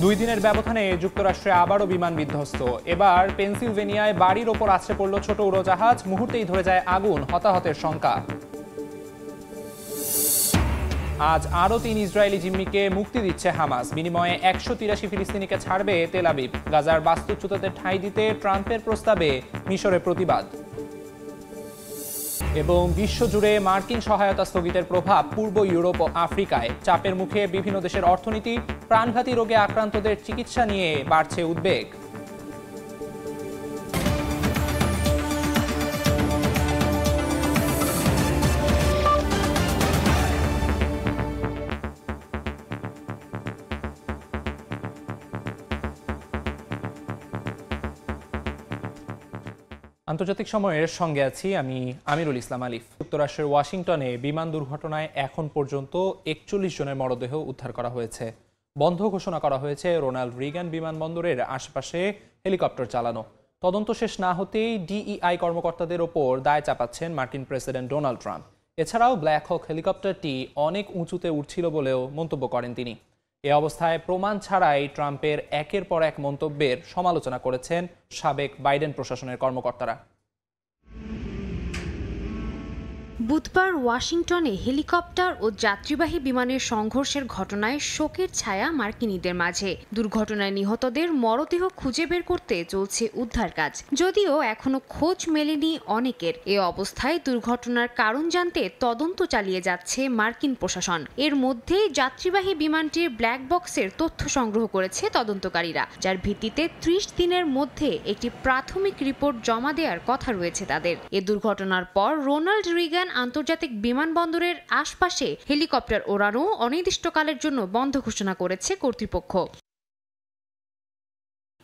দুই দিনের ব্যবধানে যুক্তরাষ্ট্রে আবারও বিমান বিধ্বস্ত। এবার পেনসিলভেনিয়ায় বাড়ির ওপর আছড়ে পড়ল ছোট উড়োজাহাজ, মুহূর্তেই ধরে যায় আগুন, হতাহতের শঙ্কা। আজ আরও ৩ ইসরায়েলি জিম্মিকে মুক্তি দিচ্ছে হামাস, বিনিময়ে ১৮৩ ফিলিস্তিনিকে ছাড়বে তেল আবিব। গাজার বাস্তুচ্যুতদের ঠাঁই দিতে ট্রাম্পের প্রস্তাবে মিশরের প্রতিবাদ। এবং বিশ্বজুড়ে মার্কিন সহায়তা স্থগিতের প্রভাব পূর্ব ইউরোপ ও আফ্রিকায়। চাপের মুখে বিভিন্ন দেশের অর্থনীতি, প্রাণঘাতী রোগে আক্রান্তদের চিকিৎসা নিয়ে বাড়ছে উদ্বেগ। আন্তর্জাতিক সময়ের সঙ্গে আছি আমি আমিরুল ইসলাম আলিফ। যুক্তরাষ্ট্রের ওয়াশিংটনে বিমান দুর্ঘটনায় এখন পর্যন্ত ৪১ জনের মরদেহ উদ্ধার করা হয়েছে। বন্ধ ঘোষণা করা হয়েছে রোনাল্ড রিগান বিমানবন্দরের আশপাশে হেলিকপ্টার চালানো। তদন্ত শেষ না হতেই ডিইআই কর্মকর্তাদের ওপর দায় চাপাচ্ছেন মার্কিন প্রেসিডেন্ট ডোনাল্ড ট্রাম্প। এছাড়াও ব্ল্যাক হক হেলিকপ্টারটি অনেক উঁচুতে উঠছিল বলেও মন্তব্য করেন তিনি। এ অবস্থায় প্রমাণ ছাড়াই ট্রাম্পের একের পর এক মন্তব্যের সমালোচনা করেছেন সাবেক বাইডেন প্রশাসনের কর্মকর্তারা। বুধবার ওয়াশিংটনে হেলিকপ্টার ও যাত্রীবাহী বিমানের সংঘর্ষের ঘটনায় শোকের ছায়া মার্কিনীদের মাঝে। দুর্ঘটনায় নিহতদের মরদেহ খুঁজে বের করতে চলছে উদ্ধার কাজ, যদিও এখনো খোঁজ মেলেনি অনেকের। এ অবস্থায় দুর্ঘটনার কারণ জানতে তদন্ত চালিয়ে যাচ্ছে মার্কিন প্রশাসন। এর মধ্যেই যাত্রীবাহী বিমানটির ব্ল্যাক বক্সের তথ্য সংগ্রহ করেছে তদন্তকারীরা, যার ভিত্তিতে ৩০ দিনের মধ্যে একটি প্রাথমিক রিপোর্ট জমা দেওয়ার কথা রয়েছে তাদের। এ দুর্ঘটনার পর রোনাল্ড রিগান আন্তর্জাতিক বিমানবন্দরের আশপাশে হেলিকপ্টার ওড়ানো অনির্দিষ্টকালের জন্য বন্ধ ঘোষণা করেছে কর্তৃপক্ষ।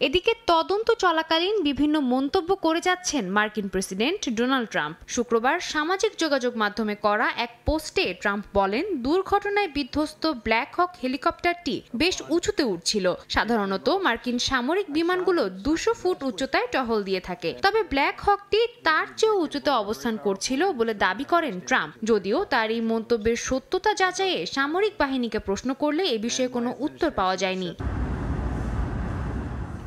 এদিকে তদন্ত চলাকালীন বিভিন্ন মন্তব্য করে যাচ্ছেন মার্কিন প্রেসিডেন্ট ডোনাল্ড ট্রাম্প। শুক্রবার সামাজিক যোগাযোগ মাধ্যমে করা এক পোস্টে ট্রাম্প বলেন, দুর্ঘটনায় বিধ্বস্ত ব্ল্যাক হক হেলিকপ্টারটি বেশ উঁচুতে উঠছিল। সাধারণত মার্কিন সামরিক বিমানগুলো ২০০ ফুট উচ্চতায় টহল দিয়ে থাকে, তবে ব্ল্যাক হকটি তার চেয়েও উঁচুতে অবস্থান করছিল বলে দাবি করেন ট্রাম্প। যদিও তার এই মন্তব্যের সত্যতা যাচাইয়ে সামরিক বাহিনীকে প্রশ্ন করলে এ বিষয়ে কোনো উত্তর পাওয়া যায়নি।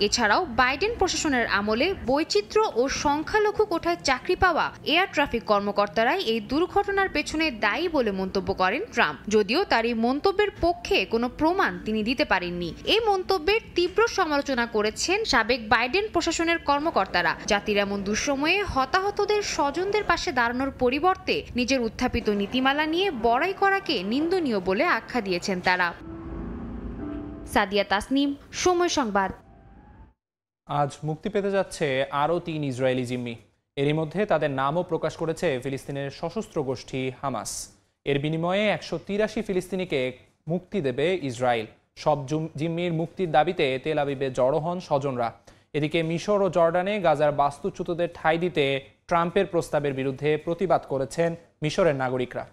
এছাড়াও বাইডেন প্রশাসনের আমলে বৈচিত্র্য ও সংখ্যালঘু কোঠায় চাকরি পাওয়া এয়ার ট্রাফিক কর্মকর্তারাই এই দুর্ঘটনার পেছনে দায়ী বলে মন্তব্য করেন ট্রাম্প, যদিও তার এই মন্তব্যের পক্ষে কোনো প্রমাণ তিনি দিতে পারেননি। এই মন্তব্যের তীব্র সমালোচনা করেছেন সাবেক বাইডেন প্রশাসনের কর্মকর্তারা। জাতির এমন দুঃসময়ে হতাহতদের স্বজনদের পাশে দাঁড়ানোর পরিবর্তে নিজের উত্থাপিত নীতিমালা নিয়ে বড়াই করাকে নিন্দনীয় বলে আখ্যা দিয়েছেন তারা। সাদিয়া তাসনিম, সময় সংবাদ। আজ মুক্তি পেতে যাচ্ছে আরও ৩ ইসরায়েলি জিম্মি। এরই মধ্যে তাদের নামও প্রকাশ করেছে ফিলিস্তিনের সশস্ত্র গোষ্ঠী হামাস। এর বিনিময়ে ১৮৩ ফিলিস্তিনিকে মুক্তি দেবে ইসরায়েল। সব জিম্মির মুক্তির দাবিতে তেল আবিবে জড়ো হন স্বজনরা। এদিকে মিশর ও জর্ডানে গাজার বাস্তুচ্যুতদের ঠাঁই দিতে ট্রাম্পের প্রস্তাবের বিরুদ্ধে প্রতিবাদ করেছেন মিশরের নাগরিকরা।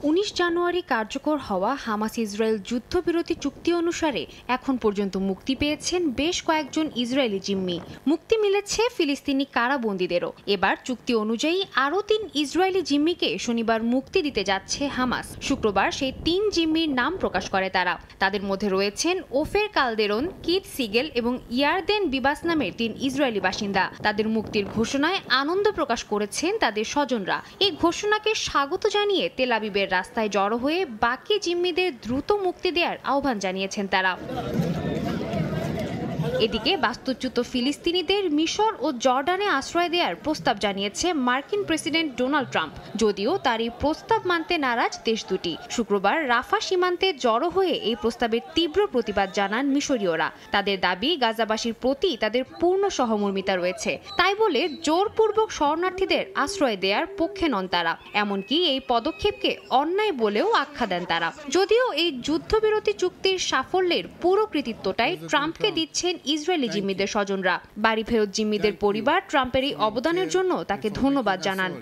১৯ জানুয়ারি কার্যকর হওয়া হামাস ইসরায়েল যুদ্ধবিরতি চুক্তি অনুসারে এখন পর্যন্ত মুক্তি পেয়েছেন বেশ কয়েকজন ইসরায়েলি জিম্মি। মুক্তি মিলেছে ফিলিস্তিনি কারাবন্দীদেরও। এবার চুক্তি অনুযায়ী আরও ৩ ইসরায়েলি জিম্মিকে শনিবার মুক্তি দিতে যাচ্ছে হামাস। শুক্রবার সেই ৩ জিম্মির নাম প্রকাশ করে তারা। তাদের মধ্যে রয়েছেন ওফের কালদেরন, কিট সিগেল এবং ইয়ারদেন বিবাস নামের ৩ ইসরায়েলি বাসিন্দা। তাদের মুক্তির ঘোষণায় আনন্দ প্রকাশ করেছেন তাদের স্বজনরা। এই ঘোষণাকে স্বাগত জানিয়ে তেল আবিবের রাস্তায় জড়ো হয়ে বাকি জিম্মিদের দ্রুত মুক্তি দেওয়ার আহ্বান জানিয়েছেন তারা। এদিকে বাস্তুচ্যুত ফিলিস্তিনিদের মিশর ও জর্ডানে আশ্রয় দেওয়ার প্রস্তাব জানিয়েছে মার্কিন প্রেসিডেন্ট ডোনাল্ড ট্রাম্প, যদিও তার এই প্রস্তাব মানতে নারাজ দেশ দুটি। শুক্রবার রাফা সীমান্তে জড়ো হয়ে এই প্রস্তাবের তীব্র প্রতিবাদ জানান মিশরীয়রা। তাদের দাবি, গাজাবাসীর প্রতি তাদের পূর্ণ সহমর্মিতা রয়েছে, তাই বলে জোরপূর্বক শরণার্থীদের আশ্রয় দেওয়ার পক্ষে নন তারা। এমনকি এই পদক্ষেপকে অন্যায় বলেও আখ্যা দেন তারা। যদিও এই যুদ্ধবিরতি চুক্তির সাফল্যের পুরো কৃতিত্বটাই ট্রাম্পকে দিচ্ছেন ইসরায়েলি জিম্মিদের স্বজনরা। বাড়ি ফেরত জিম্মিদের পরিবার ট্রাম্পের এই অবদানের জন্য তাকে ধন্যবাদ জানান।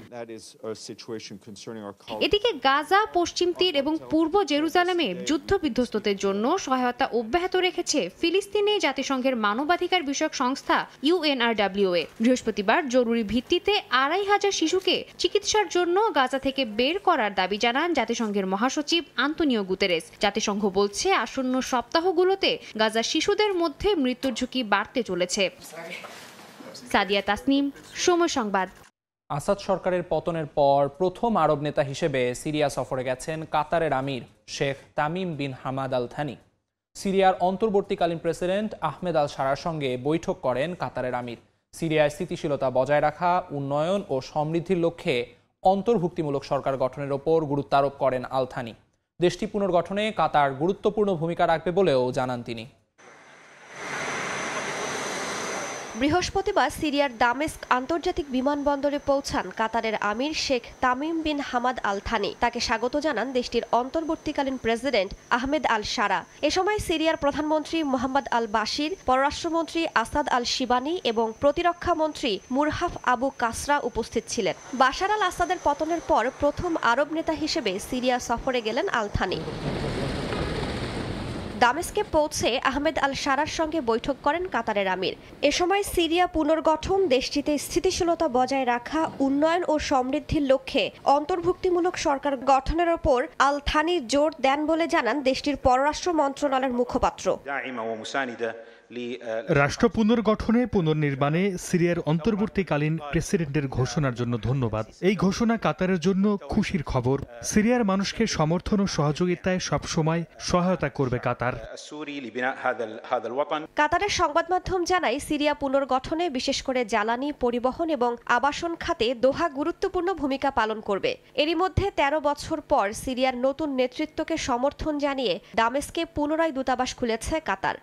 এদিকে গাজা, পশ্চিম তীর এবং পূর্ব জেরুজালেমে যুদ্ধবিধ্বস্তদের জন্য সহায়তা অব্যাহত রেখেছে ফিলিস্তিনে জাতিসংঘের মানবাধিকার বিষয়ক সংস্থা UNRWA। বৃহস্পতিবার জরুরি ভিত্তিতে ২৫০০ শিশুকে চিকিৎসার জন্য গাজা থেকে বের করার দাবি জানান জাতিসংঘের মহাসচিব আন্তোনিও গুতেরেস। জাতিসংঘ বলছে আসন্ন সপ্তাহগুলোতে গাজা শিশুদের মধ্যে মৃত্যুর ঝুঁকি বাড়তে চলেছে। সাদিয়া তাসনিম, সময় সংবাদ। আসাদ সরকারের পতনের পর প্রথম আরব নেতা হিসেবে সিরিয়া সফরে গেছেন কাতারের আমির Sheikh Tamim bin Hamad Al Thani. সিরিয়ার অন্তর্বর্তীকালীন প্রেসিডেন্ট আহমেদ আল সারার সঙ্গে বৈঠক করেন কাতারের আমির। সিরিয়ায় স্থিতিশীলতা বজায় রাখা, উন্নয়ন ও সমৃদ্ধির লক্ষ্যে অন্তর্ভুক্তিমূলক সরকার গঠনের ওপর গুরুত্ব আরোপ করেন আল থানি। দেশটি পুনর্গঠনে কাতার গুরুত্বপূর্ণ ভূমিকা রাখবে বলেও জানান তিনি। বৃহস্পতিবার সিরিয়ার দামেস্ক আন্তর্জাতিক বিমানবন্দরে পৌঁছান কাতারের আমির Sheikh Tamim bin Hamad Al Thani. তাকে স্বাগত জানান দেশটির অন্তর্বর্তীকালীন প্রেসিডেন্ট আহমেদ আল সারা। এ সময় সিরিয়ার প্রধানমন্ত্রী মোহাম্মদ আল বাশির, পররাষ্ট্রমন্ত্রী আসাদ আল শিবানি এবং প্রতিরক্ষা মন্ত্রী মুরহাফ আবু কাসরা উপস্থিত ছিলেন। বাশার আল আসাদের পতনের পর প্রথম আরব নেতা হিসেবে সিরিয়া সফরে গেলেন আল থানি। দামেস্কে পৌঁছে আহমেদ আল সারার সঙ্গে বৈঠক করেন কাতারের আমির। এ সময় সিরিয়া পুনর্গঠন, দেশটিতে স্থিতিশীলতা বজায় রাখা, উন্নয়ন ও সমৃদ্ধির লক্ষ্যে অন্তর্ভুক্তিমূলক সরকার গঠনের ওপর আল থানি জোর দেন বলে জানান দেশটির পররাষ্ট্র মন্ত্রণালয়ের মুখপাত্র। রাষ্ট্র পুনর্গঠনে পুনর্নির্মাণে সিরিয়ার অন্তর্বর্তীকালীন প্রেসিডেন্টের ঘোষণার জন্য ধন্যবাদ। এই ঘোষণা কাতারের জন্য খুশির খবর। সিরিয়ার মানুষকে সমর্থন ও সহযোগিতায় সবসময় সহায়তা করবে কাতার। কাতারের সংবাদ মাধ্যম জানায়, সিরিয়া পুনর্গঠনে বিশেষ করে জ্বালানি, পরিবহন এবং আবাসন খাতে দোহা গুরুত্বপূর্ণ ভূমিকা পালন করবে। এরই মধ্যে ১৩ বছর পর সিরিয়ার নতুন নেতৃত্বকে সমর্থন জানিয়ে দামেস্কে পুনরায় দূতাবাস খুলেছে কাতার।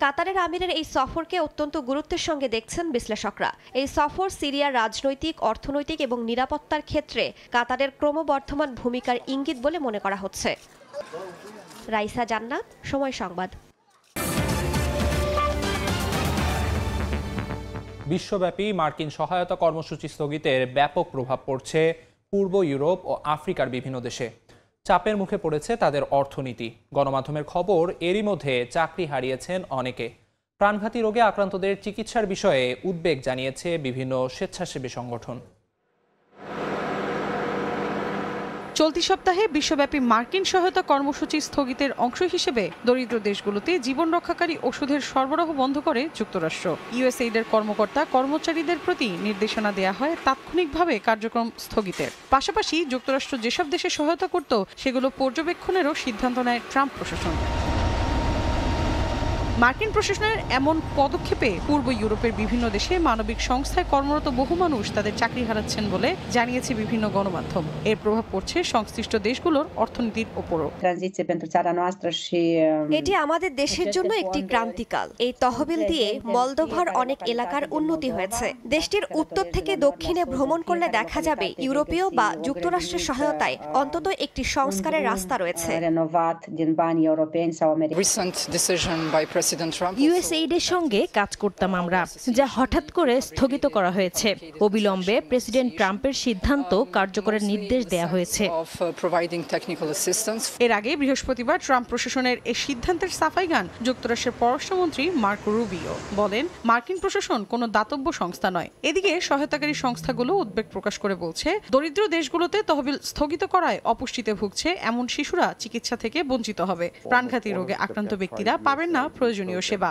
কাতারের আমিরের এই সফরকে অত্যন্ত গুরুত্বের সঙ্গে দেখছেন বিশ্লেষকরা। এই সফর সিরিয়ার রাজনৈতিক, অর্থনৈতিক এবং নিরাপত্তার ক্ষেত্রে কাতারের ক্রমবর্ধমান ভূমিকার ইঙ্গিত বলে মনে করা হচ্ছে। রাইসা জান্নাত, সময় সংবাদ। বিশ্বব্যাপী মার্কিন সহায়তা কর্মসূচি স্থগিতের ব্যাপক প্রভাব পড়ছে পূর্ব ইউরোপ ও আফ্রিকার বিভিন্ন দেশে। চাপের মুখে পড়েছে তাদের অর্থনীতি। গণমাধ্যমের খবর, এরই মধ্যে চাকরি হারিয়েছেন অনেকে। প্রাণঘাতী রোগে আক্রান্তদের চিকিৎসার বিষয়ে উদ্বেগ জানিয়েছে বিভিন্ন স্বেচ্ছাসেবী সংগঠন। চলতি সপ্তাহে বিশ্বব্যাপী মার্কিন সহায়তা কর্মসূচি স্থগিতের অংশ হিসেবে দরিদ্র দেশগুলোতে জীবন রক্ষাকারী ওষুধের সরবরাহ বন্ধ করে যুক্তরাষ্ট্র। ইউএসএইডের কর্মকর্তা কর্মচারীদের প্রতি নির্দেশনা দেয়া হয় তাৎক্ষণিকভাবে কার্যক্রম স্থগিতের। পাশাপাশি যুক্তরাষ্ট্র যেসব দেশে সহায়তা করত সেগুলো পর্যবেক্ষণেরও সিদ্ধান্ত নেয় ট্রাম্প প্রশাসন। মার্কিন প্রশাসনের এমন পদক্ষেপে পূর্ব ইউরোপের বিভিন্ন দেশে মানবিক সংস্থায় কর্মরত বহু মানুষ তাদের চাকরি হারাচ্ছেন বলে জানিয়েছে বিভিন্ন গণমাধ্যম। এর প্রভাব পড়ছে সংশ্লিষ্ট দেশগুলোর অর্থনীতির ওপরও। এটি আমাদের দেশের জন্য একটি ক্রান্তিকাল। এই তহবিল দিয়ে মলদোভার অনেক এলাকার উন্নতি হয়েছে। দেশটির উত্তর থেকে দক্ষিণে ভ্রমণ করলে দেখা যাবে ইউরোপীয় বা যুক্তরাষ্ট্রের সহায়তায় অন্তত একটি সংস্কারের রাস্তা রয়েছে। ইউএসএইডের সঙ্গে কাজ করতাম আমরা, যা হঠাৎ করে স্থগিত করা হয়েছে। অবিলম্বে প্রেসিডেন্ট ট্রাম্পের সিদ্ধান্ত কার্যকরের নির্দেশ দেয়া হয়েছে। এর আগে বৃহস্পতিবার ট্রাম্প প্রশাসনের এই সিদ্ধান্তের সাফাই গান যুক্তরাষ্ট্রের পররাষ্ট্রমন্ত্রী মার্কো রুবিও। বলেন, মার্কিন প্রশাসন কোনো দাতব্য সংস্থা নয়। এদিকে সহায়তাকারী সংস্থাগুলো উদ্বেগ প্রকাশ করে বলছে, দরিদ্র দেশগুলোতে তহবিল স্থগিত করায় অপুষ্টিতে ভুগছে এমন শিশুরা চিকিৎসা থেকে বঞ্চিত হবে। প্রাণঘাতী রোগে আক্রান্ত ব্যক্তিরা পাবেন না প্রয়োজনীয় সেবা।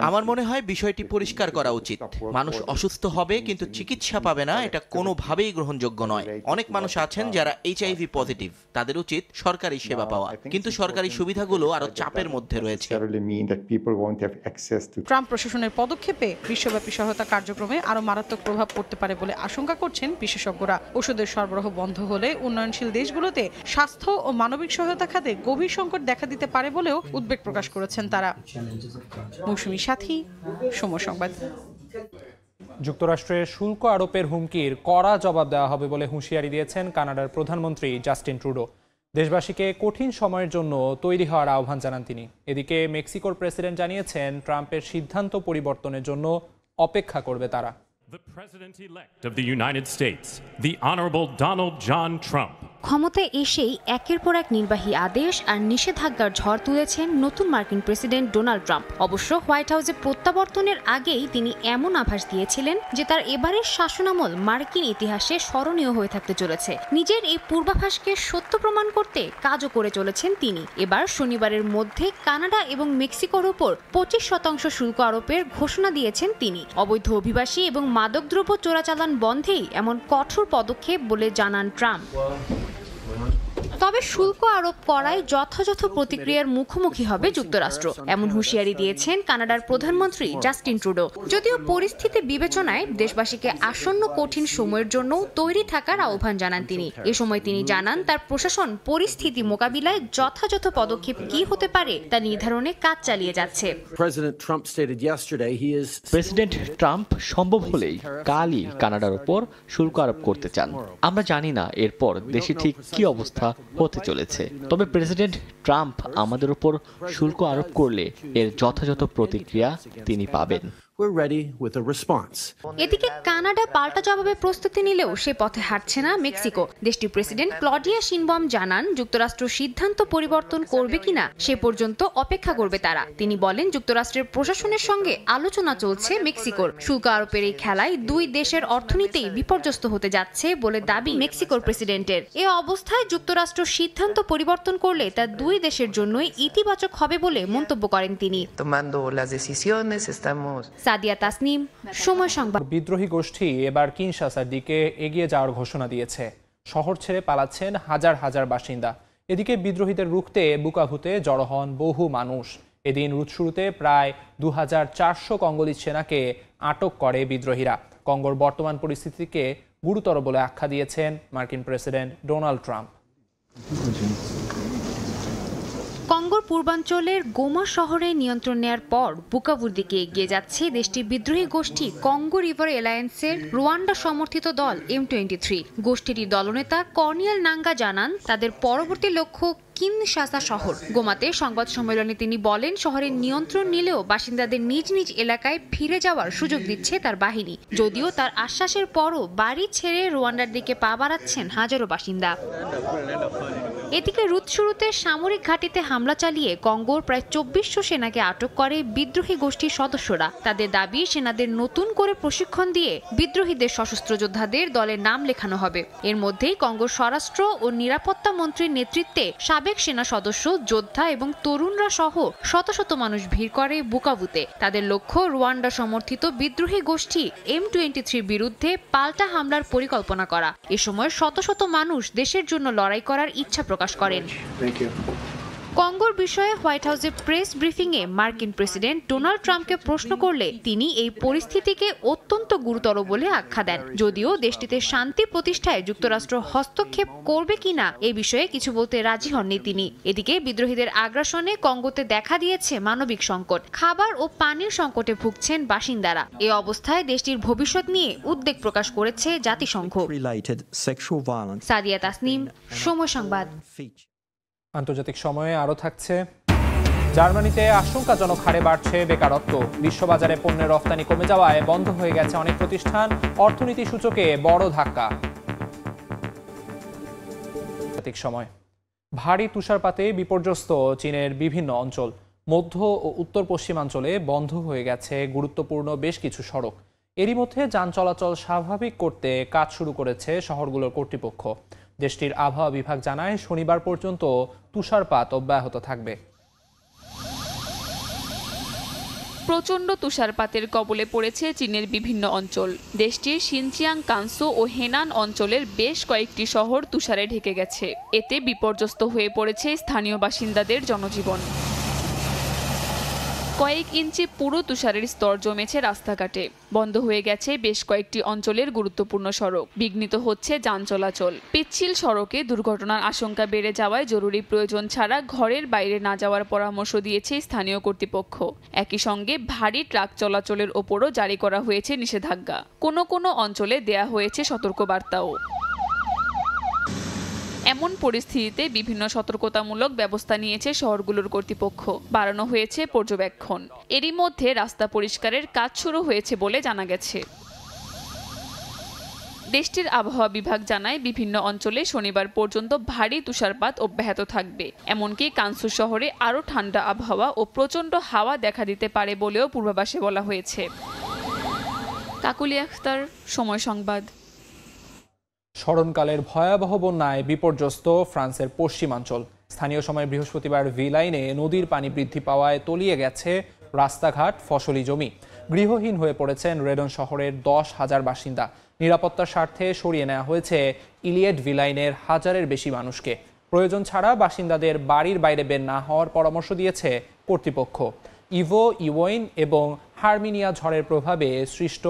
আমার মনে হয় বিষয়টি পরিষ্কার করা উচিত। মানুষ অসুস্থ হবে কিন্তু চিকিৎসা পাবে না, এটা কোনোভাবেই গ্রহণযোগ্য নয়। অনেক মানুষ আছেন যারা HIV পজিটিভ, তাদের উচিত সরকারি সেবা পাওয়া, কিন্তু সরকারি সুবিধাগুলো আরো চাপের মধ্যে রয়েছে। ট্রাম্প প্রশাসনের পদক্ষেপে বিশ্বব্যাপী সহায়তা কার্যক্রমে আরো মারাত্মক প্রভাব পড়তে পারে বলে আশঙ্কা করছেন বিশেষজ্ঞরা। ওষুধের সরবরাহ বন্ধ হলে উন্নয়নশীল দেশগুলোতে স্বাস্থ্য ও মানবিক সহায়তা খাতে গভীর সংকট দেখা দিতে পারে বলেও উদ্বেগ প্রকাশ করেছেন তারা। মৌসুমী সাথী, সময় সংবাদ। যুক্তরাষ্ট্রের শুল্ক আরোপের হুমকির কড়া জবাব দেওয়া হবে বলে হুঁশিয়ারি দিয়েছেন কানাডার প্রধানমন্ত্রী জাস্টিন ট্রুডো। দেশবাসীকে কঠিন সময়ের জন্য তৈরি হওয়ার আহ্বান জানান তিনি। এদিকে মেক্সিকোর প্রেসিডেন্ট জানিয়েছেন ট্রাম্পের সিদ্ধান্ত পরিবর্তনের জন্য অপেক্ষা করবে তারা। The President-elect of the United States, the Honorable Donald John Trump. ক্ষমতায় এসেই একের পর এক নির্বাহী আদেশ আর নিষেধাজ্ঞার ঝড় তুলেছেন নতুন মার্কিন প্রেসিডেন্ট ডোনাল্ড ট্রাম্প। অবশ্য হোয়াইট হাউসে প্রত্যাবর্তনের আগেই তিনি এমন আভাস দিয়েছিলেন যে তার এবারের শাসনামল মার্কিন ইতিহাসে স্মরণীয় হয়ে থাকতে চলেছে। নিজের এই পূর্বাভাসকে সত্য প্রমাণ করতে কাজও করে চলেছেন তিনি। এবার শনিবারের মধ্যে কানাডা এবং মেক্সিকোর উপর 25% শুল্ক আরোপের ঘোষণা দিয়েছেন তিনি। অবৈধ অভিবাসী এবং মাদকদ্রব্য চোরাচালান বন্ধেই এমন কঠোর পদক্ষেপ বলে জানান ট্রাম্প। তবে শুল্ক আরোপ করায় যথাযথ প্রতিক্রিয়ার মুখোমুখি হবে যুক্তরাষ্ট্র, এমন হুঁশিয়ারি দিয়েছেন কানাডার প্রধানমন্ত্রী জাস্টিন ট্রুডো। যদিও পরিস্থিতি বিবেচনায় দেশবাসীকে আসন্ন কঠিন সময়ের জন্য তৈরি থাকার আহ্বান জানান তিনি। এ সময় তিনি জানান তার প্রশাসন পরিস্থিতি মোকাবিলায় যথাযথ পদক্ষেপ কি হতে পারে তা নির্ধারণে কাজ চালিয়ে যাচ্ছে। প্রেসিডেন্ট ট্রাম্প সম্ভব হলেই কালই কানাডার উপর শুল্ক আরোপ করতে চান। আমরা জানি না এরপর দেশে ঠিক কি অবস্থা হতে চলেছে, তবে প্রেসিডেন্ট ট্রাম্প আমাদের উপর শুল্ক আরোপ করলে এর যথাযথ প্রতিক্রিয়া তিনি পাবেন। এদিকে কানাডা পাল্টা জবাবে প্রস্তুতি নিলেও সে পথে হাঁটছে না মেক্সিকো। দেশটির প্রেসিডেন্ট ক্লডিয়া শিনবম জানান যুক্তরাষ্ট্র সিদ্ধান্ত পরিবর্তন করবে কিনা সে পর্যন্ত অপেক্ষা করবে তারা। তিনি বলেন যুক্তরাষ্ট্রের প্রশাসনের সঙ্গে আলোচনা চলছে মেক্সিকোর। শুল্ক আরোপের এই খেলায় দুই দেশের অর্থনীতি বিপর্যস্ত হতে যাচ্ছে বলে দাবি মেক্সিকোর প্রেসিডেন্টের। এ অবস্থায় যুক্তরাষ্ট্র সিদ্ধান্ত পরিবর্তন করলে তা দুই দেশের জন্যই ইতিবাচক হবে বলে মন্তব্য করেন তিনি। সাদিয়া তাসনিম, সময় সংবাদ। বিদ্রোহী গোষ্ঠী এবার কিনশাসার দিকে এগিয়ে যাওয়ার ঘোষণা দিয়েছে। শহর ছেড়ে পালাচ্ছেন হাজার হাজার বাসিন্দা। এদিকে বিদ্রোহীদের রুখতে বুকাভুতে জড়ো হন বহু মানুষ। এদিন রুট শুরুতে প্রায় 2400 কঙ্গোলিজ সেনাকে আটক করে বিদ্রোহীরা। কঙ্গোর বর্তমান পরিস্থিতিকে গুরুতর বলে আখ্যা দিয়েছেন মার্কিন প্রেসিডেন্ট ডোনাল্ড ট্রাম্প। কঙ্গোর পূর্বাঞ্চলের গোমা শহরে নিয়ন্ত্রণ নেয়ার পর বুকাভুর দিকে এগিয়ে যাচ্ছে দেশটির বিদ্রোহী গোষ্ঠী কঙ্গো রিভার অ্যালায়েন্সের রুয়ান্ডা সমর্থিত দল M23। গোষ্ঠীটির দলনেতা কর্নিয়েল নাঙ্গা জানান তাদের পরবর্তী লক্ষ্য কিনশাসা শহর। গোমাতে সংবাদ সম্মেলনে তিনি বলেন শহরের নিয়ন্ত্রণ নিলেও বাসিন্দাদের নিজ নিজ এলাকায় ফিরে যাওয়ার সুযোগ দিচ্ছে তার বাহিনী। যদিও তার আশ্বাসের পরও বাড়ি ছেড়ে রুয়ান্ডার দিকে পা বাড়াচ্ছেন হাজারো বাসিন্দা। এদিকে রুট শুরুতে সামরিক ঘাঁটিতে হামলা চালিয়ে কঙ্গোর প্রায় 2400 সেনাকে আটক করে বিদ্রোহী গোষ্ঠীর সদস্যরা। তাদের দাবি সেনাদের নতুন করে প্রশিক্ষণ দিয়ে বিদ্রোহীদের সশস্ত্র যোদ্ধাদের দলের নাম লেখানো হবে। এর মধ্যেই কঙ্গোর স্বরাষ্ট্র ও নিরাপত্তা মন্ত্রীর নেতৃত্বে সাবেক সেনা সদস্য, যোদ্ধা এবং তরুণরা সহ শত শত মানুষ ভিড় করে বুকাভুতে। তাদের লক্ষ্য রুয়ান্ডা সমর্থিত বিদ্রোহী গোষ্ঠী M23 বিরুদ্ধে পাল্টা হামলার পরিকল্পনা করা। এ সময় শত শত মানুষ দেশের জন্য লড়াই করার ইচ্ছা প্রকাশ করেন। কঙ্গোর বিষয়ে হোয়াইট হাউসে প্রেস ব্রিফিংয়ে মার্কিন প্রেসিডেন্ট ডোনাল্ড ট্রাম্পকে প্রশ্ন করলে তিনি এই পরিস্থিতিকে অত্যন্ত গুরুতর বলে আখ্যা দেন। যদিও দেশটিতে শান্তি প্রতিষ্ঠায় যুক্তরাষ্ট্র হস্তক্ষেপ করবে কিনা এ বিষয়ে কিছু বলতে রাজি হননি তিনি। এদিকে বিদ্রোহীদের আগ্রাসনে কঙ্গোতে দেখা দিয়েছে মানবিক সংকট। খাবার ও পানির সংকটে ভুগছেন বাসিন্দারা। এ অবস্থায় দেশটির ভবিষ্যৎ নিয়ে উদ্বেগ প্রকাশ করেছে জাতিসংঘ। সাদিয়া তাসনিম, সময় সংবাদ। আন্তর্জাতিক সময়ে আরও থাকছে। জার্মানিতে আশঙ্কাজনক হারে বাড়ছে বেকারত্ব। বিশ্ববাজারে পণ্যের রফতানি কমে যাওয়ায় বন্ধ হয়ে গেছে অনেক প্রতিষ্ঠান। অর্থনীতি সূচকে বড় ধাক্কা। আন্তর্জাতিক সময়। ভারী তুষারপাতে বিপর্যস্ত চীনের বিভিন্ন অঞ্চল। মধ্য ও উত্তর পশ্চিমাঞ্চলে বন্ধ হয়ে গেছে গুরুত্বপূর্ণ বেশ কিছু সড়ক। এরই মধ্যে যান চলাচল স্বাভাবিক করতে কাজ শুরু করেছে শহরগুলোর কর্তৃপক্ষ। দেশটির আবহাওয়া বিভাগ জানায় শনিবার পর্যন্ত তুষারপাত অব্যাহত থাকবে। প্রচণ্ড তুষারপাতের কবলে পড়েছে চীনের বিভিন্ন অঞ্চল। দেশটির শিনচিয়াং, কানসো ও হেনান অঞ্চলের বেশ কয়েকটি শহর তুষারে ঢেকে গেছে। এতে বিপর্যস্ত হয়ে পড়েছে স্থানীয় বাসিন্দাদের জনজীবন। কয়েক ইঞ্চি পুরো তুষারের স্তর জমেছে রাস্তাঘাটে। বন্ধ হয়ে গেছে বেশ কয়েকটি অঞ্চলের গুরুত্বপূর্ণ সড়ক। বিঘ্নিত হচ্ছে যান চলাচল। পিচ্ছিল সড়কে দুর্ঘটনার আশঙ্কা বেড়ে যাওয়ায় জরুরি প্রয়োজন ছাড়া ঘরের বাইরে না যাওয়ার পরামর্শ দিয়েছে স্থানীয় কর্তৃপক্ষ। একই সঙ্গে ভারী ট্রাক চলাচলের ওপরও জারি করা হয়েছে নিষেধাজ্ঞা। কোনো কোনো অঞ্চলে দেয়া হয়েছে সতর্কবার্তাও। এমন পরিস্থিতিতে বিভিন্ন সতর্কতামূলক ব্যবস্থা নিয়েছে শহরগুলোর কর্তৃপক্ষ, বাড়ানো হয়েছে পর্যবেক্ষণ। এরই মধ্যে রাস্তা পরিষ্কারের কাজ শুরু হয়েছে বলে জানা গেছে। দেশটির আবহাওয়া বিভাগ জানায়, বিভিন্ন অঞ্চলে শনিবার পর্যন্ত ভারী তুষারপাত অব্যাহত থাকবে। এমনকি কানসু শহরে আরও ঠান্ডা আবহাওয়া ও প্রচণ্ড হাওয়া দেখা দিতে পারে বলেও পূর্বাভাসে বলা হয়েছে। কাকুলি আখতার, সময় সংবাদ। স্মরণকালের ভয়াবহ বন্যায় বিপর্যস্ত ফ্রান্সের পশ্চিমাঞ্চল। স্থানীয় সময় বৃহস্পতিবার ভিলাইনে নদীর পানি বৃদ্ধি পাওয়ায় তলিয়ে গেছে রাস্তাঘাট, ফসলি জমি। গৃহহীন হয়ে পড়েছেন রেডন শহরের 10,000 বাসিন্দা। নিরাপত্তার স্বার্থে সরিয়ে নেওয়া হয়েছে ইলিয়েট ভিলাইনের 1000-এর বেশি মানুষকে। প্রয়োজন ছাড়া বাসিন্দাদের বাড়ির বাইরে বের না হওয়ার পরামর্শ দিয়েছে কর্তৃপক্ষ। ইভো, ইওয়েন এবং হারমিনিয়া ঝড়ের প্রভাবে সৃষ্ট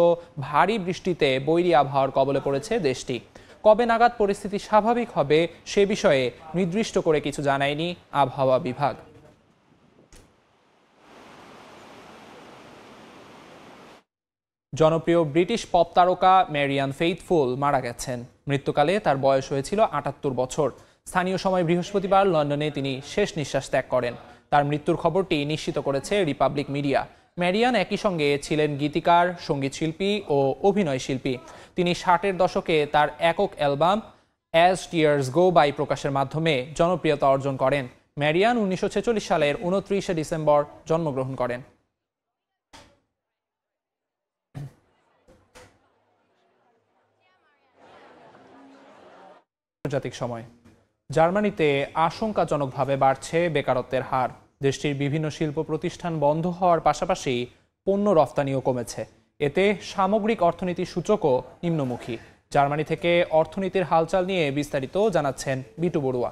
ভারী বৃষ্টিতে বৈরী আবহাওয়ার কবলে পড়েছে দেশটি। কবে নাগাদ পরিস্থিতি স্বাভাবিক হবে সে বিষয়ে নির্দিষ্ট করে কিছু জানায়নি আবহাওয়া বিভাগ। জনপ্রিয় ব্রিটিশ পপ তারকা ম্যারিয়ান ফেইথফুল মারা গেছেন। মৃত্যুকালে তার বয়স হয়েছিল 78 বছর। স্থানীয় সময় বৃহস্পতিবার লন্ডনে তিনি শেষ নিঃশ্বাস ত্যাগ করেন। তার মৃত্যুর খবরটি নিশ্চিত করেছে রিপাবলিক মিডিয়া। ম্যারিয়ান একই সঙ্গে ছিলেন গীতিকার, সঙ্গীত শিল্পী ও অভিনয় শিল্পী। তিনি 60-এর দশকে তার একক album as tears go by প্রকাশের মাধ্যমে জনপ্রিয়তা অর্জন করেন। ম্যারিয়ান 1946 সালের 29শে ডিসেম্বর জন্মগ্রহণ করেন। আন্তর্জাতিক সময়। জার্মানিতে আশঙ্কাজনকভাবে বাড়ছে বেকারত্বের হার। দেশটির বিভিন্ন শিল্প প্রতিষ্ঠান বন্ধ হওয়ার পাশাপাশি পণ্য রফতানিও কমেছে। এতে সামগ্রিক অর্থনীতির সূচকও নিম্নমুখী। জার্মানি থেকে অর্থনীতির হালচাল নিয়ে বিস্তারিত জানাচ্ছেন বিটু বড়ুয়া।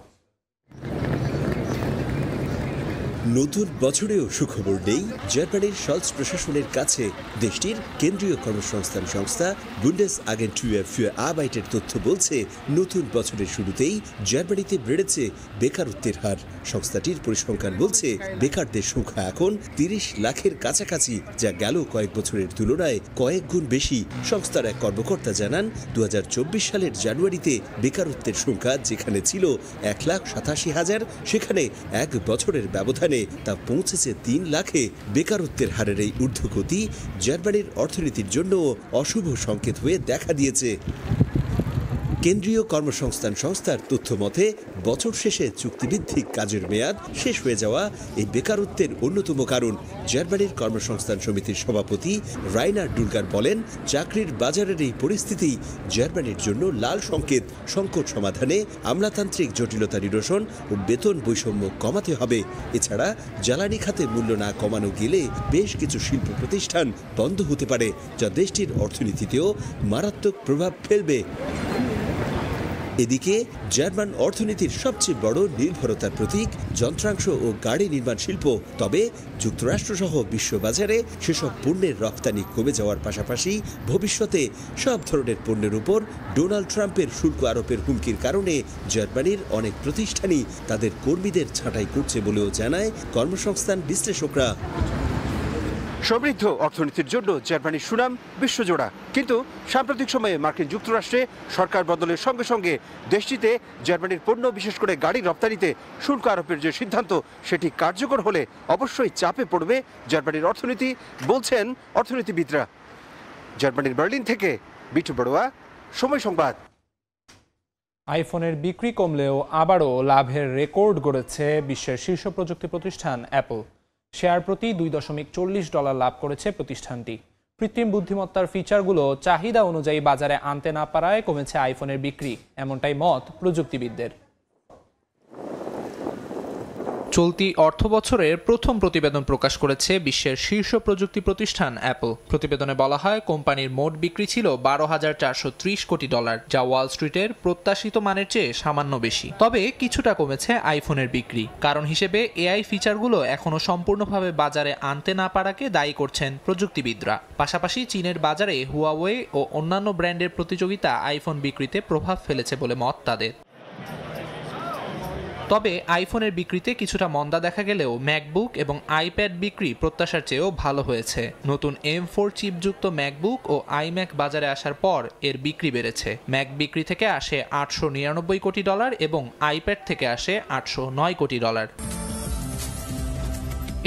নতুন বছরেও সুখবর নেই জার্মানির শলস প্রশাসনের কাছে। দেশটির কেন্দ্রীয় কর্মসংস্থান সংস্থা বুন্ডেস আগেন্টুর ফ্যুর আরবাইটের তথ্য বলছে, নতুন বছরের শুরুতেই জার্মানিতে বেড়েছে বেকারত্বের হার। সংস্থাটির পরিসংখ্যান বলছে, বেকারদের সংখ্যা এখন 30 লাখের কাছাকাছি, যা গেল কয়েক বছরের তুলনায় কয়েক গুণ বেশি। সংস্থার এক কর্মকর্তা জানান, 2024 সালের জানুয়ারিতে বেকারত্বের সংখ্যা যেখানে ছিল 1,87,000, সেখানে এক বছরের ব্যবধানে তা পৌঁছেছে 3 লাখে। বেকারত্বের হারের এই ঊর্ধ্বগতি জার্মানির অর্থনীতির জন্য অশুভ সংকেত হয়ে দেখা দিয়েছে। কেন্দ্রীয় কর্মসংস্থান সংস্থার তথ্য মতে, বছর শেষে চুক্তিভিত্তিক কাজের মেয়াদ শেষ হয়ে যাওয়া এই বেকারত্বের অন্যতম কারণ। জার্মানির কর্মসংস্থান সমিতির সভাপতি রাইনার ডুলগার বলেন, চাকরির বাজারের এই পরিস্থিতি জার্মানির জন্য লাল সংকেত। সংকট সমাধানে আমলাতান্ত্রিক জটিলতা নিরসন ও বেতন বৈষম্য কমাতে হবে। এছাড়া জ্বালানি খাতে মূল্য না কমানো গেলে বেশ কিছু শিল্প প্রতিষ্ঠান বন্ধ হতে পারে, যা দেশটির অর্থনীতিতেও মারাত্মক প্রভাব ফেলবে। এদিকে জার্মান অর্থনীতির সবচেয়ে বড় নির্ভরতার প্রতীক যন্ত্রাংশ ও গাড়ি নির্মাণ শিল্প। তবে যুক্তরাষ্ট্রসহ বিশ্ববাজারে সেসব পণ্যের রপ্তানি কমে যাওয়ার পাশাপাশি ভবিষ্যতে সব ধরনের পণ্যের উপর ডোনাল্ড ট্রাম্পের শুল্ক আরোপের হুমকির কারণে জার্মানির অনেক প্রতিষ্ঠানই তাদের কর্মীদের ছাঁটাই করছে বলেও জানায় কর্মসংস্থান বিশ্লেষকরা। সমৃদ্ধ অর্থনীতির জন্য জার্মানির সুনাম বিশ্বজোড়া, কিন্তু সাম্প্রতিক সময়ে মার্কিন যুক্তরাষ্ট্রে সরকার বদলের সঙ্গে সঙ্গে দেশটিতে জার্মানির পণ্য, বিশেষ করে গাড়ি রপ্তানিতে শুল্ক আরোপের যে সিদ্ধান্ত, সেটি কার্যকর হলে অবশ্যই চাপে পড়বে জার্মানির অর্থনীতি, বলছেন অর্থনীতিবিদরা। জার্মানির বার্লিন থেকে বিটু বড়ুয়া, সময় সংবাদ। আইফোনের বিক্রি কমলেও আবারও লাভের রেকর্ড গড়েছে বিশ্বের শীর্ষ প্রযুক্তি প্রতিষ্ঠান অ্যাপল। শেয়ার প্রতি $2.40 লাভ করেছে প্রতিষ্ঠানটি। কৃত্রিম বুদ্ধিমত্তার ফিচারগুলো চাহিদা অনুযায়ী বাজারে আনতে না পারায় কমেছে আইফোনের বিক্রি, এমনটাই মত প্রযুক্তিবিদদের। চলতি অর্থবছরের প্রথম প্রতিবেদন প্রকাশ করেছে বিশ্বের শীর্ষ প্রযুক্তি প্রতিষ্ঠান অ্যাপল। প্রতিবেদনে বলা হয়, কোম্পানির মোট বিক্রি ছিল $12,430 কোটি, যা ওয়াল স্ট্রিটের প্রত্যাশিত মানের চেয়ে সামান্য বেশি। তবে কিছুটা কমেছে আইফোনের বিক্রি। কারণ হিসেবে এআই ফিচারগুলো এখনও সম্পূর্ণভাবে বাজারে আনতে না পারাকে দায়ী করছেন প্রযুক্তিবিদরা। পাশাপাশি চীনের বাজারে হুয়াওয়ে ও অন্যান্য ব্র্যান্ডের প্রতিযোগিতা আইফোন বিক্রিতে প্রভাব ফেলেছে বলে মত তাদের। তবে আইফোনের বিক্রিতে কিছুটা মন্দা দেখা গেলেও ম্যাকবুক এবং আইপ্যাড বিক্রি প্রত্যাশার চেয়েও ভালো হয়েছে। নতুন M4 চিপযুক্ত ম্যাকবুক ও আইম্যাক বাজারে আসার পর এর বিক্রি বেড়েছে। ম্যাক বিক্রি থেকে আসে $899 কোটি এবং আইপ্যাড থেকে আসে $809 কোটি।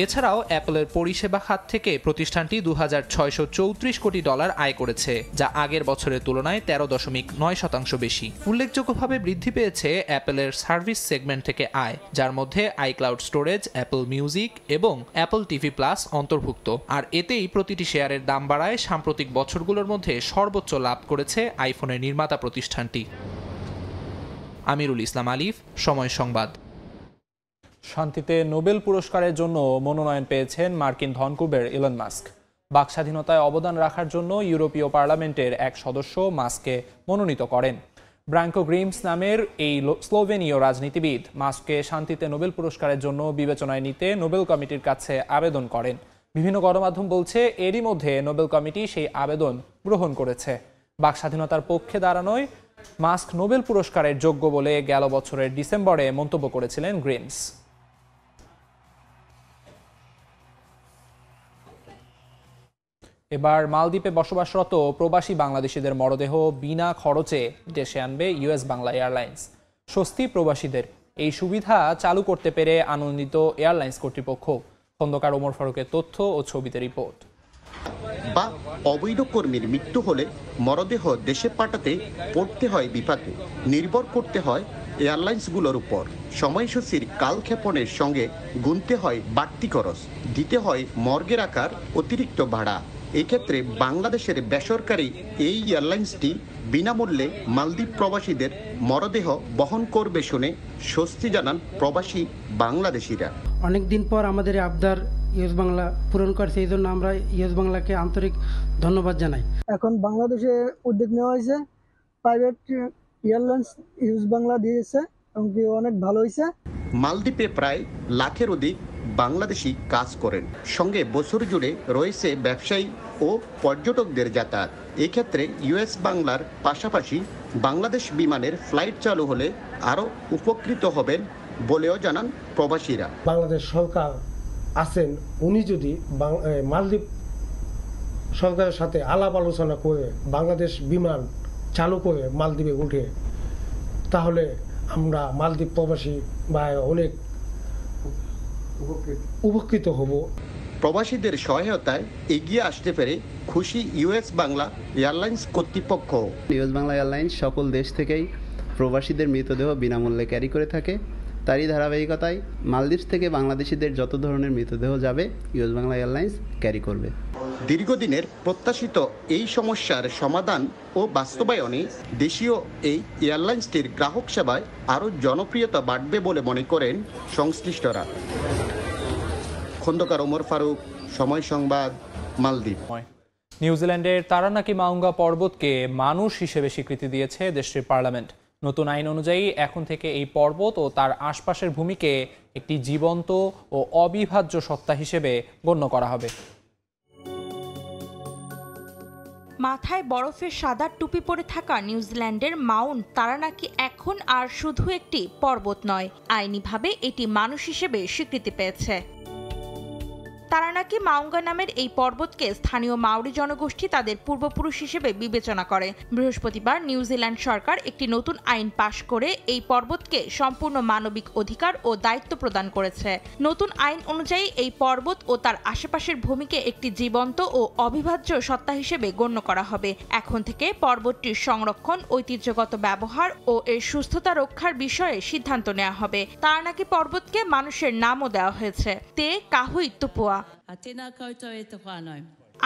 এছাড়াও অ্যাপলের পরিষেবা খাত থেকে প্রতিষ্ঠানটি $2634 কোটি আয় করেছে, যা আগের বছরের তুলনায় 13.9% বেশি। উল্লেখযোগ্যভাবে বৃদ্ধি পেয়েছে অ্যাপলের সার্ভিস সেগমেন্ট থেকে আয়, যার মধ্যে আইক্লাউড স্টোরেজ, অ্যাপল মিউজিক এবং অ্যাপল টিভি প্লাস অন্তর্ভুক্ত। আর এতেই প্রতিটি শেয়ারের দাম বাড়ায় সাম্প্রতিক বছরগুলোর মধ্যে সর্বোচ্চ লাভ করেছে আইফোনের নির্মাতা প্রতিষ্ঠানটি। আমিরুল ইসলাম আলিফ, সময় সংবাদ। শান্তিতে নোবেল পুরস্কারের জন্য মনোনয়ন পেয়েছেন মার্কিন ধনকুবের ইলন মাস্ক। বাক স্বাধীনতায় অবদান রাখার জন্য ইউরোপীয় পার্লামেন্টের এক সদস্য মাস্ককে মনোনীত করেন। ব্রাঙ্কো গ্রিমস নামের এই স্লোভেনীয় রাজনীতিবিদ মাস্ককে শান্তিতে নোবেল পুরস্কারের জন্য বিবেচনায় নিতে নোবেল কমিটির কাছে আবেদন করেন। বিভিন্ন গণমাধ্যম বলছে এরই মধ্যে নোবেল কমিটি সেই আবেদন গ্রহণ করেছে। বাক স্বাধীনতার পক্ষে দাঁড়ানোয় মাস্ক নোবেল পুরস্কারের যোগ্য বলে গেল বছরের ডিসেম্বরে মন্তব্য করেছিলেন গ্রিমস। এবার মালদ্বীপে বসবাসরত প্রবাসী বাংলাদেশিদের মরদেহ বিনা খরচে দেশে আনবে ইউএস বাংলা এয়ারলাইন্স। স্বস্তি প্রবাসীদের, এই সুবিধা চালু করতে পেরে আনন্দিত এয়ারলাইন্স কর্তৃপক্ষ। খন্দকার ওমর ফারুকের তথ্য ও ছবিতে রিপোর্ট। বা অবৈধ কর্মীর মৃত্যু হলে মরদেহ দেশে পাঠাতে পড়তে হয় বিপাকে, নির্ভর করতে হয় এয়ারলাইন্সগুলোর উপর। সময়সূচির কালক্ষেপণের সঙ্গে গুনতে হয় বাড়তি খরচ, দিতে হয় মর্গে রাখার অতিরিক্ত ভাড়া। এক্ষেত্রে বাংলাদেশের বেসরকারি এই এয়ারলাইন্সটি বিনামূল্যে মালদ্বীপ প্রবাসীদের মরদেহ বহন করবে শুনে স্বস্তি জানান প্রবাসী বাংলাদেশিরা। অনেকদিন পর আমাদের আবদার ইউএস বাংলা পূরণ করছে, এই জন্য আমরা ইউএস বাংলাকে আন্তরিক ধন্যবাদ জানাই। এখন বাংলাদেশে উদ্যোগ নেওয়া হয়েছে, প্রাইভেট এয়ারলাইন্স ইউএস বাংলা দিয়েছে এবং অনেক ভালো হয়েছে। মালদ্বীপে প্রায় লাখের অধিক বাংলাদেশি কাজ করেন, সঙ্গে বছর জুড়ে রয়েছে ব্যবসায়ী ও পর্যটকদের যাতায়াত। এক্ষেত্রে ইউএস বাংলার পাশাপাশি বাংলাদেশ বিমানের ফ্লাইট চালু হলে আরও উপকৃত হবেন বলেও জানান প্রবাসীরা। বাংলাদেশ সরকার আছেন, উনি যদি মালদ্বীপ সরকারের সাথে আলাপ আলোচনা করে বাংলাদেশ বিমান চালু করে মালদ্বীপে উঠে, তাহলে আমরা মালদ্বীপ প্রবাসী বা অনেক উপকৃত হব। প্রবাসীদের সহায়তায় এগিয়ে আসতে পেরে খুশি ইউএস বাংলা এয়ারলাইন্স কর্তৃপক্ষ। ইউএস বাংলা এয়ারলাইন্স সকল দেশ থেকেই প্রবাসীদের মৃতদেহ বিনামূল্যে ক্যারি করে থাকে। তারই ধারাবাহিকতায় মালদ্বীপ থেকে বাংলাদেশিদের যত ধরনের মৃতদেহ যাবে ইউএস বাংলা এয়ারলাইন্স ক্যারি করবে। দীর্ঘদিনের প্রত্যাশিত এই সমস্যার সমাধান ও বাস্তবায়নে দেশীয় এই এয়ারলাইন্সটির গ্রাহক সেবায় আরও জনপ্রিয়তা বাড়বে বলে মনে করেন সংশ্লিষ্টরা। খন্দকার ওমর ফারুক, সময় সংবাদ, মালদ্বীপ। নিউজিল্যান্ডের তারানাকি মাউঙ্গা পর্বতকে মানুষ হিসেবে স্বীকৃতি দিয়েছে দেশটির পার্লামেন্ট। নতুন আইন অনুযায়ী এখন থেকে এই পর্বত ও তার আশপাশের ভূমিকে একটি জীবন্ত ও অবিভাজ্য সত্তা হিসেবে গণ্য করা হবে। মাথায় বরফের সাদা টুপি পরে থাকা নিউজিল্যান্ডের মাউন্ট তারানাকি এখন আর শুধু একটি পর্বত নয়, আইনিভাবে এটি মানুষ হিসেবে স্বীকৃতি পেয়েছে। তারানাকি মাউঙ্গা নামের এই পর্বতকে স্থানীয় মাওরি জনগোষ্ঠী তাদের পূর্বপুরুষ হিসেবে বিবেচনা করে। বৃহস্পতিবার নিউজিল্যান্ড সরকার একটি নতুন আইন পাশ করে এই পর্বতকে সম্পূর্ণ মানবিক অধিকার ও দায়িত্ব প্রদান করেছে। নতুন আইন অনুযায়ী এই পর্বত ও তার আশেপাশের ভূমিকে একটি জীবন্ত ও অবিভাজ্য সত্তা হিসেবে গণ্য করা হবে। এখন থেকে পর্বতটির সংরক্ষণ, ঐতিহ্যগত ব্যবহার ও এর সুস্থতা রক্ষার বিষয়ে সিদ্ধান্ত নেওয়া হবে। তারানাকি পর্বতকে মানুষের নামও দেওয়া হয়েছে, তে কাহুই তুপুয়া।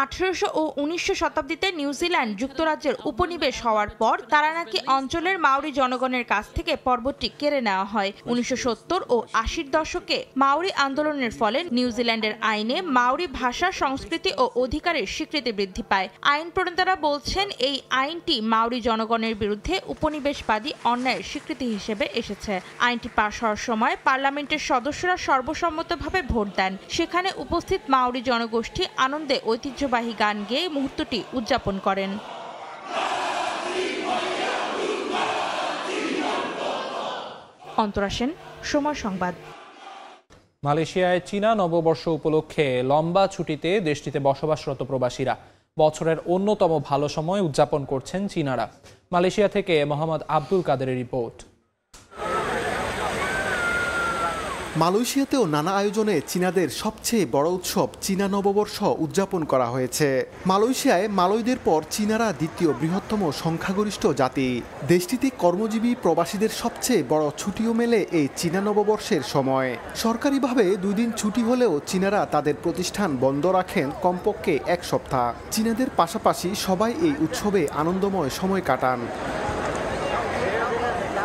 1800 ও 1900 শতাব্দীতে নিউজিল্যান্ড যুক্তরাজ্যের উপনিবেশ হওয়ার পর তারানাকি অঞ্চলের মাওরি জনগণের কাছ থেকে পর্বতটি কেড়ে নেওয়া হয়। 1970 ও 80-র দশকে মাওরি আন্দোলনের ফলে নিউজিল্যান্ডের আইনে মাওরি ভাষা, সংস্কৃতি ও অধিকারের স্বীকৃতি বৃদ্ধি পায়। আইন প্রণেতারা বলছেন এই আইনটি মাওরি জনগণের বিরুদ্ধে উপনিবেশবাদী অন্যায়ের স্বীকৃতি হিসেবে এসেছে। আইনটি পাশ হওয়ার সময় পার্লামেন্টের সদস্যরা সর্বসম্মতভাবে ভোট দেন। সেখানে উপস্থিত মাওরি জনগোষ্ঠী আনন্দে ঐতিহ্যবাহী গান গেয়ে মুহূর্তটি উদযাপন করেন। অন্তরা সেন, সময় সংবাদ। মালয়েশিয়ায় চীনা নববর্ষ উপলক্ষে লম্বা ছুটিতে দেশটিতে বসবাসরত প্রবাসীরা বছরের অন্যতম ভালো সময় উদযাপন করছেন চীনারা। মালয়েশিয়া থেকে মোহাম্মদ আব্দুল কাদেরের রিপোর্ট। মালয়েশিয়াতেও নানা আয়োজনে চীনাদের সবচেয়ে বড় উৎসব চীনা নববর্ষ উদযাপন করা হয়েছে। মালয়েশিয়ায় মালয়দের পর চীনারা দ্বিতীয় বৃহত্তম সংখ্যাগরিষ্ঠ জাতি। দেশটিতে কর্মজীবী প্রবাসীদের সবচেয়ে বড় ছুটিও মেলে এই চীনা নববর্ষের সময়। সরকারিভাবে 2 দিন ছুটি হলেও চীনারা তাদের প্রতিষ্ঠান বন্ধ রাখেন কমপক্ষে 1 সপ্তাহ। চীনাদের পাশাপাশি সবাই এই উৎসবে আনন্দময় সময় কাটান।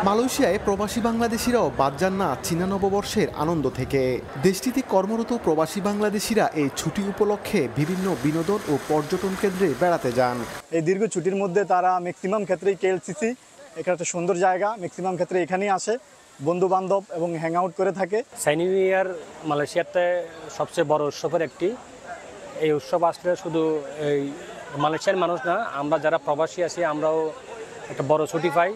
মালয়েশিয়ায় প্রবাসী বাংলাদেশিরাও বাদ যান না চীনা নববর্ষের আনন্দ থেকে। দেশটিতে কর্মরত প্রবাসী বাংলাদেশিরা এই ছুটি উপলক্ষে বিভিন্ন বিনোদন ও পর্যটন কেন্দ্রে বেড়াতে যান। এই দীর্ঘ ছুটির মধ্যে তারা ম্যাক্সিমাম ক্ষেত্রেই KLCC, এখানে একটা সুন্দর জায়গা, ম্যাক্সিমাম ক্ষেত্রে এখানেই আসে, বন্ধু বান্ধব এবং হ্যাং আউট করে থাকে। চাইনিজ নিউ ইয়ার মালয়েশিয়াতে সবচেয়ে বড় উৎসবের একটি। এই উৎসব আসলে শুধু এই মালয়েশিয়ার মানুষ না, আমরা যারা প্রবাসী আছি আমরাও একটা বড় ছুটি পাই,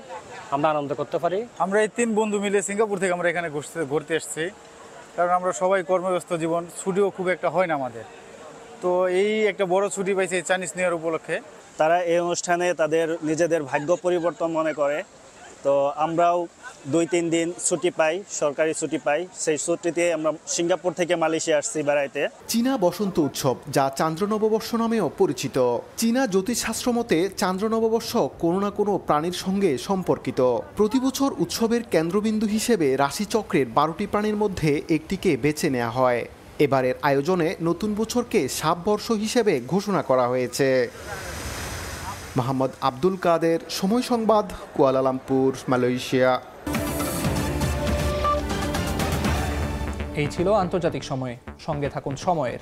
আমরা আনন্দ করতে পারি। আমরা এই 3 বন্ধু মিলে সিঙ্গাপুর থেকে আমরা এখানে ঘুরতে এসেছি, কারণ আমরা সবাই কর্মব্যস্ত জীবন, ছুটিও খুব একটা হয় না আমাদের। তো এই একটা বড় ছুটি পাইছে চাইনিজ নিউ ইয়ার উপলক্ষে। তারা এই অনুষ্ঠানে তাদের নিজেদের ভাগ্য পরিবর্তন মনে করে। তো আমরাও 2-3 দিন ছুটি পাই, সরকারি ছুটি পাই। সেই ছুটিতে আমরা সিঙ্গাপুর থেকে মালয়েশিয়া আসছি বেড়াইতে। চীনা বসন্ত উৎসব, যা চান্দ্র নববর্ষ নামেও পরিচিত। চীনা জ্যোতিষশাস্ত্র মতে চান্দ্র নববর্ষ কোনো না কোনো প্রাণীর সঙ্গে সম্পর্কিত। প্রতি বছর উৎসবের কেন্দ্রবিন্দু হিসেবে রাশিচক্রের 12টি প্রাণীর মধ্যে একটিকে বেছে নেওয়া হয়। এবারের আয়োজনে নতুন বছরকে সাপবর্ষ হিসেবে ঘোষণা করা হয়েছে। মোহাম্মদ আব্দুল কাদের, সময় সংবাদ, কুয়ালালামপুর, মালয়েশিয়া। এই ছিল আন্তর্জাতিক সময়ে। সঙ্গে থাকুন সময়ের।